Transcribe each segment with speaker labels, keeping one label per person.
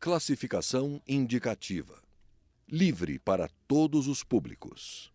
Speaker 1: Classificação indicativa. Livre para todos os públicos.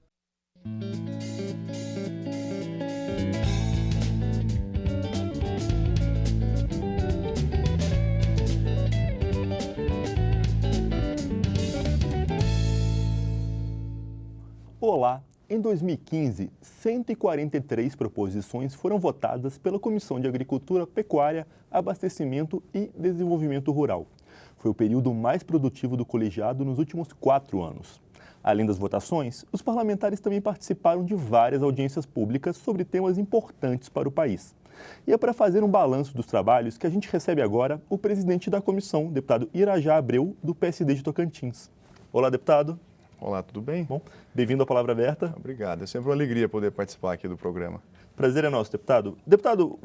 Speaker 2: Olá! Em 2015, 143 proposições foram votadas pela Comissão de Agricultura, Pecuária, Abastecimento e Desenvolvimento Rural. Foi o período mais produtivo do colegiado nos últimos 4 anos. Além das votações, os parlamentares também participaram de várias audiências públicas sobre temas importantes para o país. E é para fazer um balanço dos trabalhos que a gente recebe agora o presidente da comissão, deputado Irajá Abreu, do PSD de Tocantins. Olá, deputado.
Speaker 3: Olá, tudo bem?
Speaker 2: Bom, bem-vindo à Palavra Aberta.
Speaker 3: Obrigado, é sempre uma alegria poder participar aqui do programa.
Speaker 2: Prazer é nosso, deputado. Deputado,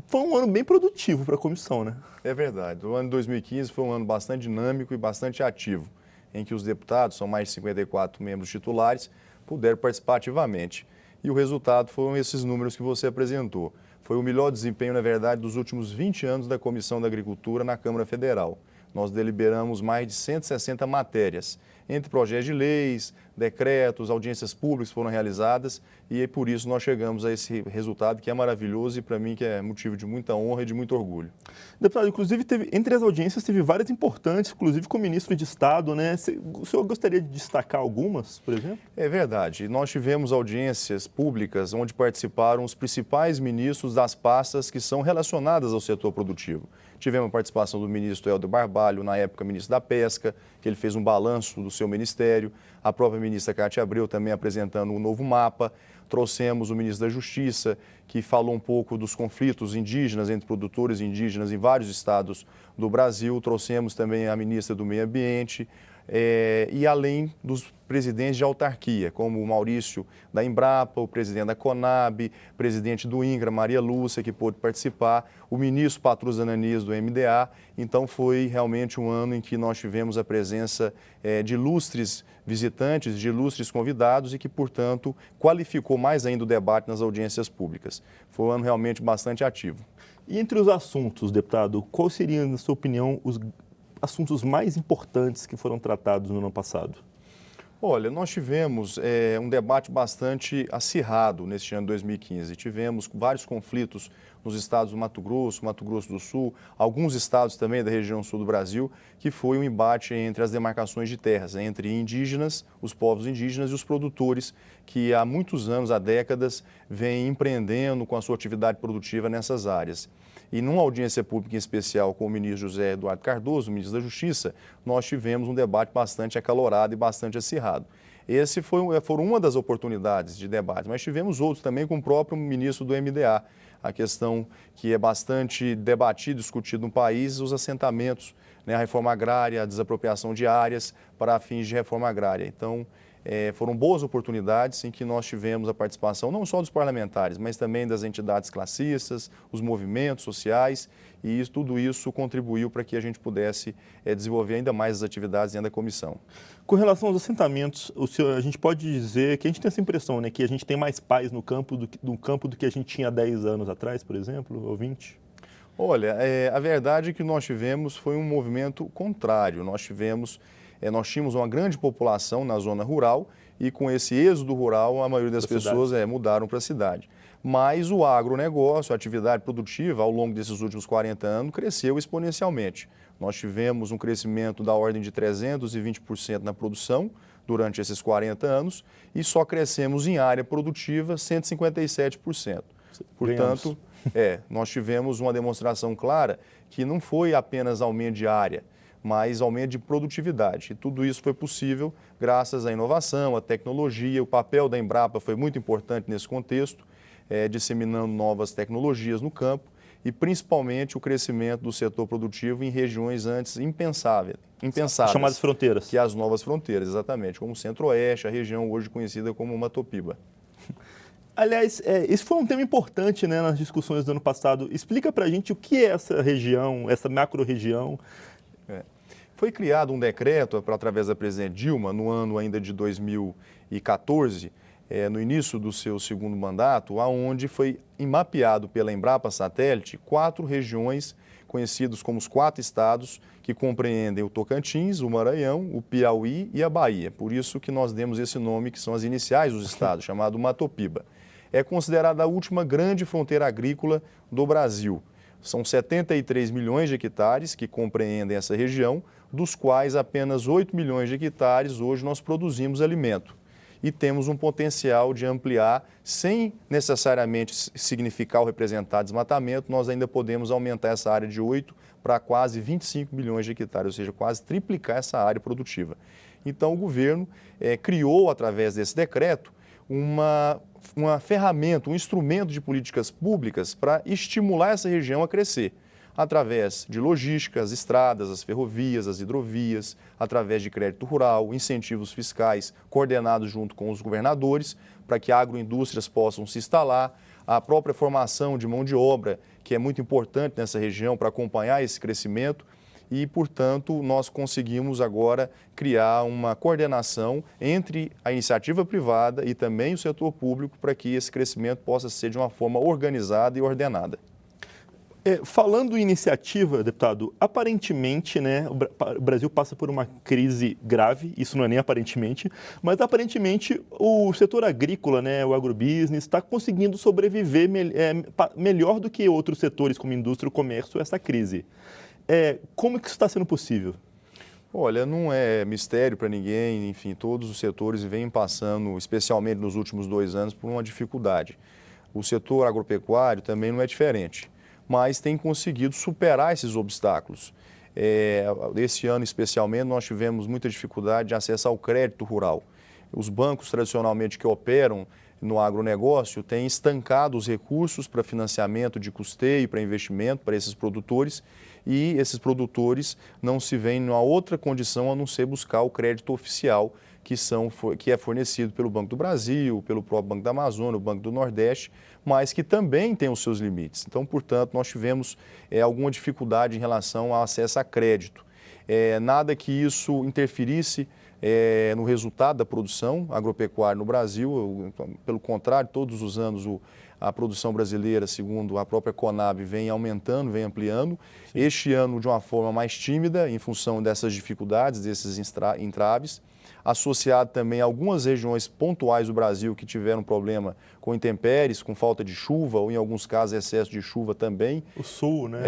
Speaker 2: foi um ano bem produtivo para a comissão, né?
Speaker 3: É verdade, o ano de 2015 foi um ano bastante dinâmico e bastante ativo, em que os deputados, são mais de 54 membros titulares, puderam participar ativamente. E o resultado foram esses números que você apresentou. Foi o melhor desempenho, na verdade, dos últimos 20 anos da Comissão da Agricultura na Câmara Federal. Nós deliberamos mais de 160 matérias, entre projetos de leis, decretos, audiências públicas foram realizadas e por isso nós chegamos a esse resultado que é maravilhoso e para mim que é motivo de muita honra e de muito orgulho.
Speaker 2: Deputado, inclusive entre as audiências teve várias importantes, inclusive com o ministro de Estado, né? O senhor gostaria de destacar algumas, por exemplo?
Speaker 3: É verdade. Nós tivemos audiências públicas onde participaram os principais ministros das pastas que são relacionadas ao setor produtivo. Tivemos a participação do ministro Helder Barbalho, na época ministro da Pesca, que ele fez um balanço do seu ministério, a própria ministra Cátia Abreu também apresentando um novo mapa. Trouxemos o ministro da Justiça, que falou um pouco dos conflitos indígenas entre produtores indígenas em vários estados do Brasil. Trouxemos também a ministra do Meio Ambiente, e além dos presidentes de autarquia, como o Maurício da Embrapa, o presidente da Conab, presidente do INCRA, Maria Lúcia, que pôde participar, o ministro Patrus Ananias do MDA. Então foi realmente um ano em que nós tivemos a presença de ilustres visitantes, de ilustres convidados e que, portanto, qualificou mais ainda o debate nas audiências públicas. Foi um ano realmente bastante ativo.
Speaker 2: E entre os assuntos, deputado, quais seriam, na sua opinião, os assuntos mais importantes que foram tratados no ano passado?
Speaker 3: Olha, nós tivemos um debate bastante acirrado neste ano de 2015. Tivemos vários conflitos nos estados do Mato Grosso do Sul, alguns estados também da região sul do Brasil, que foi um embate entre as demarcações de terras, entre indígenas, os povos indígenas e os produtores, que há muitos anos, há décadas, vêm empreendendo com a sua atividade produtiva nessas áreas. E numa audiência pública em especial com o ministro José Eduardo Cardoso, ministro da Justiça, nós tivemos um debate bastante acalorado e bastante acirrado. Esse foram uma das oportunidades de debate, mas tivemos outros também com o próprio ministro do MDA, a questão que é bastante debatida e discutida no país, os assentamentos, né, a reforma agrária, a desapropriação de áreas para fins de reforma agrária. Então, foram boas oportunidades em que nós tivemos a participação não só dos parlamentares, mas também das entidades classistas, os movimentos sociais, e tudo isso contribuiu para que a gente pudesse desenvolver ainda mais as atividades dentro da comissão.
Speaker 2: Com relação aos assentamentos, a gente pode dizer que a gente tem essa impressão, né, que a gente tem mais paz no campo do que a gente tinha 10 anos atrás, por exemplo, ou 20?
Speaker 3: Olha, a verdade é que nós tivemos foi um movimento contrário. Nós tínhamos uma grande população na zona rural e com esse êxodo rural a maioria das pessoas mudaram para a cidade. Mas o agronegócio, a atividade produtiva ao longo desses últimos 40 anos cresceu exponencialmente. Nós tivemos um crescimento da ordem de 320% na produção durante esses 40 anos e só crescemos em área produtiva 157%. Portanto, nós tivemos uma demonstração clara que não foi apenas aumento de área, mas aumento de produtividade. E tudo isso foi possível graças à inovação, à tecnologia. O papel da Embrapa foi muito importante nesse contexto, disseminando novas tecnologias no campo e principalmente o crescimento do setor produtivo em regiões antes impensáveis.
Speaker 2: Chamadas fronteiras.
Speaker 3: Que as novas fronteiras, exatamente, como o Centro-Oeste, a região hoje conhecida como Matopiba.
Speaker 2: Aliás, esse foi um tema importante, né, nas discussões do ano passado. Explica para a gente o que é essa região, essa macro-região.
Speaker 3: Foi criado um decreto através da presidente Dilma, no ano ainda de 2014, no início do seu segundo mandato, onde foi mapeado pela Embrapa Satélite 4 regiões conhecidos como os 4 estados que compreendem o Tocantins, o Maranhão, o Piauí e a Bahia. Por isso que nós demos esse nome, que são as iniciais dos estados, chamado Matopiba. É considerada a última grande fronteira agrícola do Brasil. São 73 milhões de hectares que compreendem essa região, dos quais apenas 8 milhões de hectares hoje nós produzimos alimento. E temos um potencial de ampliar, sem necessariamente significar ou representar desmatamento, nós ainda podemos aumentar essa área de 8 para quase 25 milhões de hectares, ou seja, quase triplicar essa área produtiva. Então, o governo criou, através desse decreto, uma ferramenta, um instrumento de políticas públicas para estimular essa região a crescer, através de logística, as estradas, as ferrovias, as hidrovias, através de crédito rural, incentivos fiscais coordenados junto com os governadores, para que agroindústrias possam se instalar, a própria formação de mão de obra, que é muito importante nessa região para acompanhar esse crescimento, e, portanto, nós conseguimos agora criar uma coordenação entre a iniciativa privada e também o setor público para que esse crescimento possa ser de uma forma organizada e ordenada.
Speaker 2: Falando em iniciativa, deputado, aparentemente, né, o Brasil passa por uma crise grave, isso não é nem aparentemente, mas aparentemente o setor agrícola, né, o agrobusiness, está conseguindo sobreviver melhor do que outros setores como indústria e comércio a essa crise. Como que isso está sendo possível?
Speaker 3: Olha, não é mistério para ninguém, enfim, todos os setores vêm passando, especialmente nos últimos 2 anos, por uma dificuldade. O setor agropecuário também não é diferente, mas tem conseguido superar esses obstáculos. Esse ano, especialmente, nós tivemos muita dificuldade de acessar o crédito rural. Os bancos, tradicionalmente, que operam no agronegócio, têm estancado os recursos para financiamento de custeio, para investimento para esses produtores, e esses produtores não se veem em uma outra condição a não ser buscar o crédito oficial, que é fornecido pelo Banco do Brasil, pelo próprio Banco da Amazônia, o Banco do Nordeste, mas que também tem os seus limites. Então, portanto, nós tivemos alguma dificuldade em relação ao acesso a crédito. Nada que isso interferisse no resultado da produção agropecuária no Brasil. Pelo contrário, todos os anos a produção brasileira, segundo a própria Conab, vem aumentando, vem ampliando. Sim. Este ano, de uma forma mais tímida, em função dessas dificuldades, desses entraves, associado também a algumas regiões pontuais do Brasil que tiveram problema com intempéries, com falta de chuva, ou em alguns casos excesso de chuva também.
Speaker 2: O sul, né?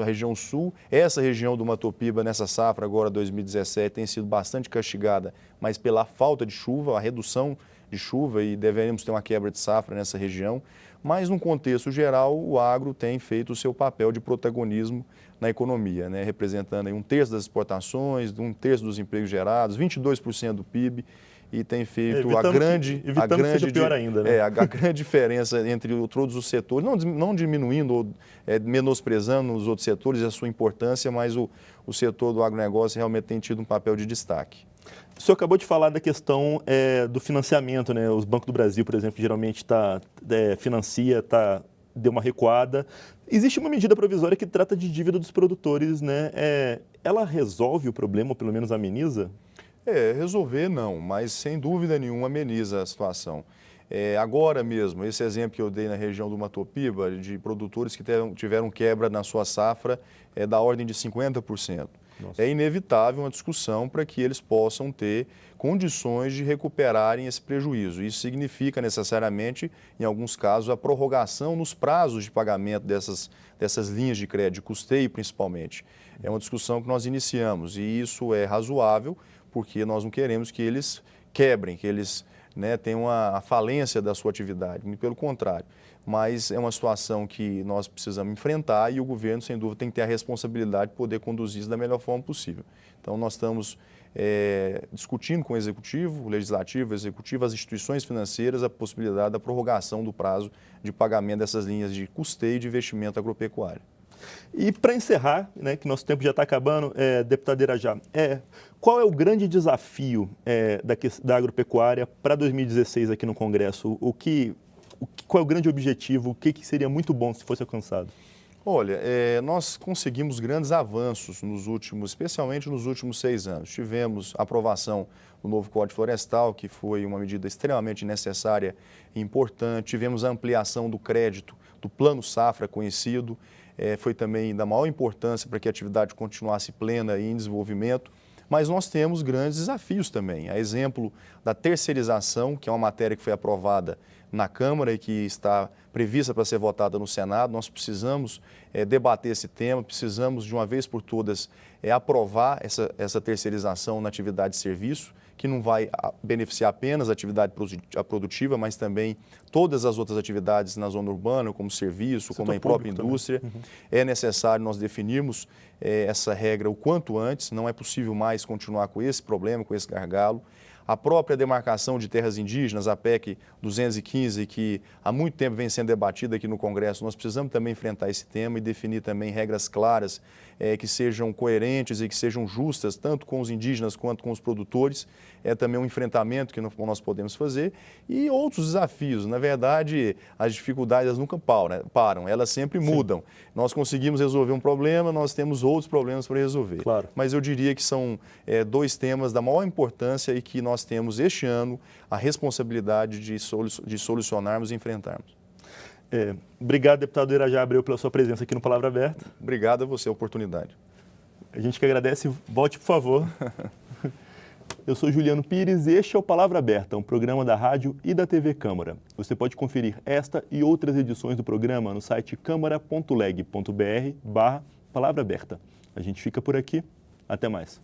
Speaker 3: A região sul. Essa região do Matopiba, nessa safra agora 2017, tem sido bastante castigada, mas pela falta de chuva, a redução de chuva, e deveremos ter uma quebra de safra nessa região. Mas, num contexto geral, o agro tem feito o seu papel de protagonismo na economia, né? Representando aí 1/3 das exportações, 1/3 dos empregos gerados, 22% do PIB, e tem feito a grande diferença entre todos os setores, não diminuindo ou menosprezando os outros setores e a sua importância, mas o setor do agronegócio realmente tem tido um papel de destaque.
Speaker 2: O senhor acabou de falar da questão do financiamento, né? Os bancos do Brasil, por exemplo, geralmente financia, deu uma recuada. Existe uma medida provisória que trata de dívida dos produtores, né? Ela resolve o problema, ou pelo menos ameniza?
Speaker 3: Resolver não, mas sem dúvida nenhuma ameniza a situação. Agora mesmo, esse exemplo que eu dei na região do Matopiba, de produtores que tiveram quebra na sua safra, é da ordem de 50%. Nossa. É inevitável uma discussão para que eles possam ter condições de recuperarem esse prejuízo. Isso significa necessariamente, em alguns casos, a prorrogação nos prazos de pagamento dessas linhas de crédito, de custeio principalmente. É uma discussão que nós iniciamos, e isso é razoável, porque nós não queremos que eles quebrem, que eles tenham a falência da sua atividade, muito pelo contrário. Mas é uma situação que nós precisamos enfrentar, e o governo, sem dúvida, tem que ter a responsabilidade de poder conduzir isso da melhor forma possível. Então, nós estamos discutindo com o Executivo, o Legislativo, o Executivo, as instituições financeiras, a possibilidade da prorrogação do prazo de pagamento dessas linhas de custeio de investimento agropecuário.
Speaker 2: E para encerrar, né, que nosso tempo já está acabando, deputado Irajá, qual é o grande desafio da agropecuária para 2016 aqui no Congresso? Qual é o grande objetivo? O que seria muito bom se fosse alcançado?
Speaker 3: Olha, nós conseguimos grandes avanços especialmente nos últimos 6 anos. Tivemos a aprovação do novo Código Florestal, que foi uma medida extremamente necessária e importante. Tivemos a ampliação do crédito, do Plano Safra conhecido. foi também da maior importância para que a atividade continuasse plena e em desenvolvimento. Mas nós temos grandes desafios também. A exemplo da terceirização, que é uma matéria que foi aprovada na Câmara e que está prevista para ser votada no Senado. Nós precisamos debater esse tema, precisamos de uma vez por todas aprovar essa terceirização na atividade de serviço, que não vai beneficiar apenas a atividade produtiva, mas também todas as outras atividades na zona urbana, como serviço, como a própria indústria. É necessário nós definirmos essa regra o quanto antes, não é possível mais continuar com esse problema, com esse gargalo. A própria demarcação de terras indígenas, a PEC 215, que há muito tempo vem sendo debatida aqui no Congresso, nós precisamos também enfrentar esse tema e definir também regras claras que sejam coerentes e que sejam justas, tanto com os indígenas quanto com os produtores. É também um enfrentamento que nós podemos fazer. E outros desafios. Na verdade, as dificuldades nunca param, elas sempre mudam. Nós conseguimos resolver um problema, nós temos outros problemas para resolver.
Speaker 2: Claro.
Speaker 3: Mas eu diria que são dois temas da maior importância e que nós temos este ano a responsabilidade de solucionarmos e enfrentarmos.
Speaker 2: Obrigado, deputado Irajá Abreu, pela sua presença aqui no Palavra Aberta.
Speaker 3: Obrigado a você a oportunidade.
Speaker 2: A gente que agradece. Volte, por favor. Eu sou Juliano Pires e este é o Palavra Aberta, um programa da rádio e da TV Câmara. Você pode conferir esta e outras edições do programa no site câmara.leg.br/Palavra Aberta. A gente fica por aqui. Até mais.